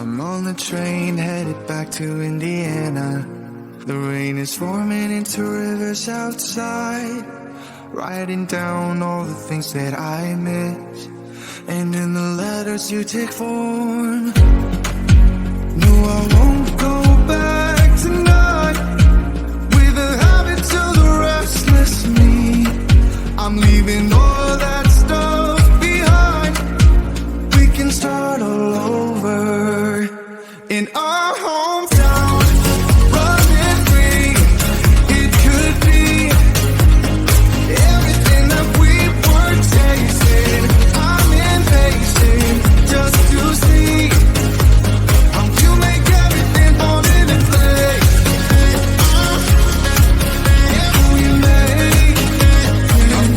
I'm on the train headed back to Indiana. The rain is forming into rivers outside, writing down all the things that I miss, and in the letters you take form. No, I won't go back tonight with the habits of the restless me. I'm leaving all that stuff behind. We can start all over in our hometown. Running free, it could be everything that we were chasing. I'm impatient just to see how you make everything fall into place. How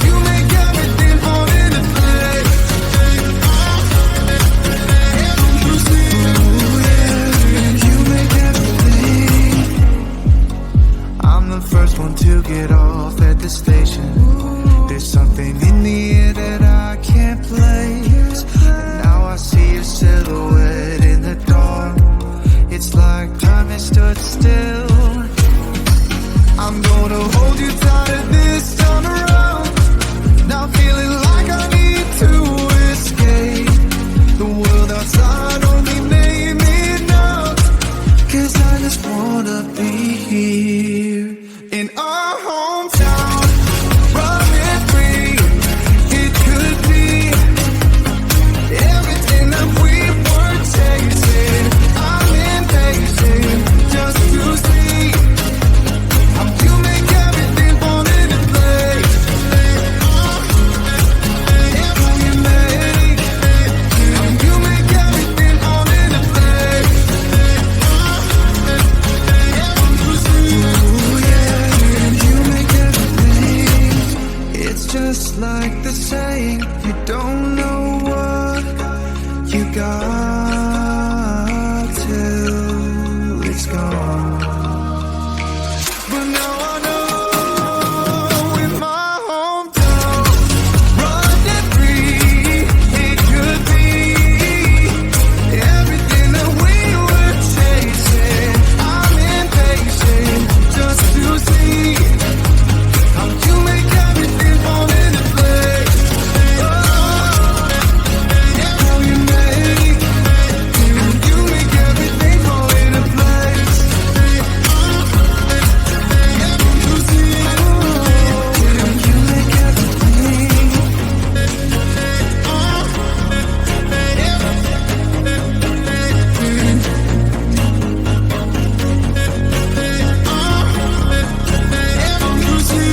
you make everything fall into place. You see, you make everything. I'm the first one to get off at the station. There's something in the air that I can't place, and now I see your silhouette in the dark. It's like time has stood still. I'm gonna hold you tighter this time around. Now feeling like I need to escape. The world outside only made me numb, 'cause I just wanna be here in our hometown. Running free, it could be everything that we were chasing. I'm impatient just to see how you make everything fall into place. How you make everything fall into place. Ooh, yeah, you make everything. It's just like the saying, you don't know what you got till it's gone. But now I know in my hometown, running free, it could be everything that we were chasing. I'm impatient just to see how you make everything fall into place. How you make everything fall into place. You see, you make everything. You see.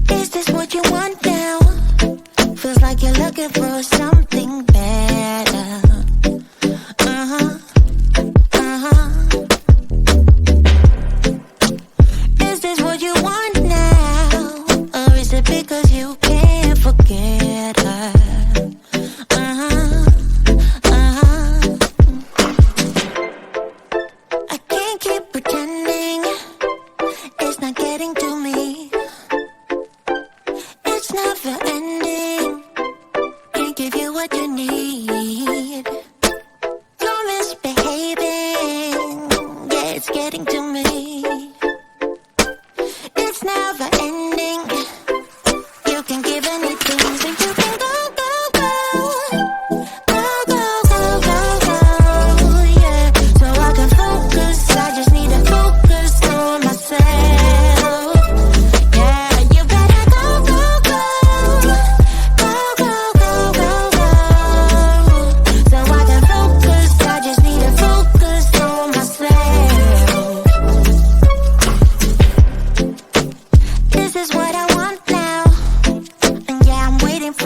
Is this what you want now? Feels like you're looking for something better. Is this what you want now? Or is it because you can't forget her? I can't keep pretending it's not getting to me. It's never ending. Can't give you what you need. You're misbehaving. Yeah, it's getting to me. It's never ending. You can give anything, so you can go, go, go. Go, go, go, go, go. Yeah, so I can focus. I just need to focus on myself. Yeah, you better go, go, go. Go, go, go, go, go. So I can focus. I just need to focus on myself. This is what I want now. And yeah, I'm waiting for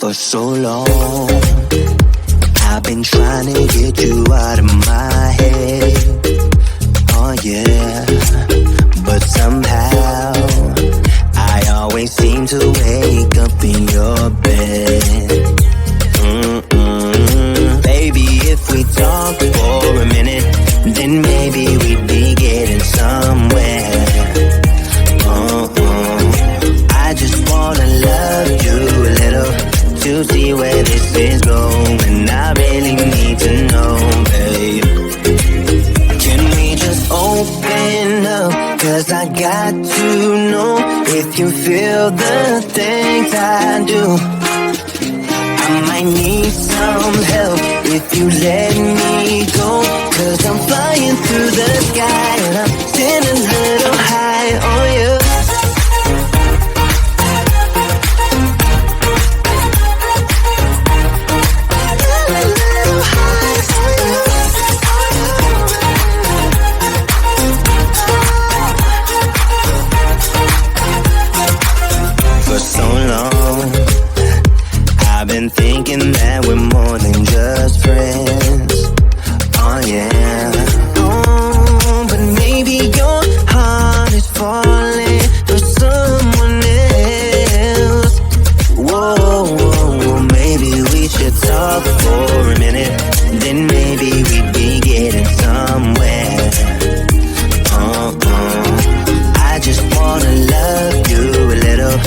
For so long, I've been trying to get you out of my head. Oh yeah, but somehow I always seem to wake up in your bed. Baby, if we talk for a minute, then maybe we'd be getting somewhere. I just wanna love you a little to see where this is going. I really need to know, babe. Can we just open up? 'Cause I got to know if you feel the things I do. I might need some help if you let me go. 'Cause I'm flying through the sky and I'm sitting a little high on you. For so long, I've been thinking that we're more than just friends. Oh yeah. Oh, but maybe your heart is falling for someone else. Whoa, maybe we should talk for a minute. Then maybe we'd be getting somewhere. I just wanna love you a little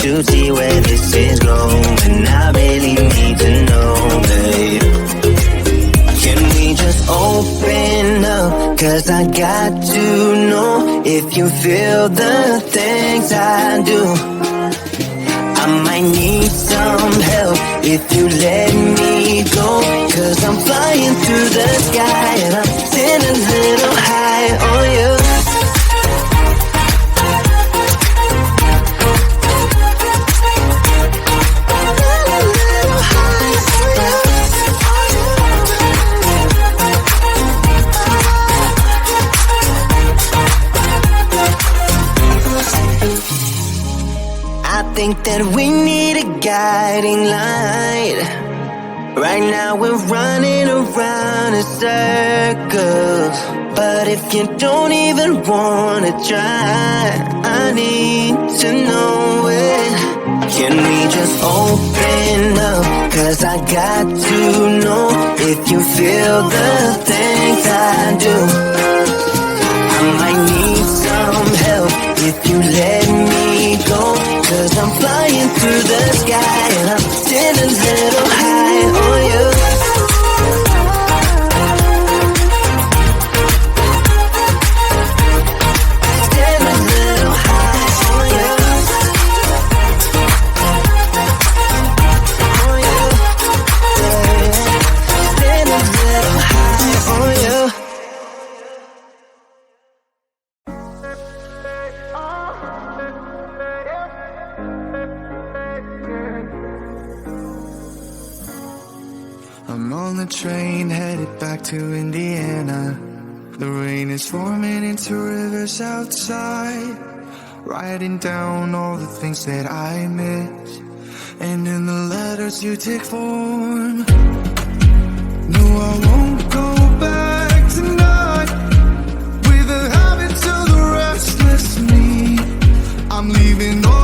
to see where this is going. I really need to know, babe. Can we just open up? 'Cause I got to know if you feel the things I do. I might need some help if you let me go. 'Cause I'm flying through the sky and I'm sitting a little high on you. I think that we need a guiding light. Right now we're running around in circles. But if you don't even wanna try, I need to know it. Can we just open up? 'Cause I got to know if you feel the things I do. I might need some help if you let me go. 'Cause I'm flying through the sky and I'm sitting a little high on you. Sitting a little high on you. On you. Sitting a little high on you. I'm on the train headed back to Indiana. The rain is forming into rivers outside. Writing down all the things that I miss, and in the letters you take form. No, I won't go back tonight with the habits of the restless me. I'm leaving all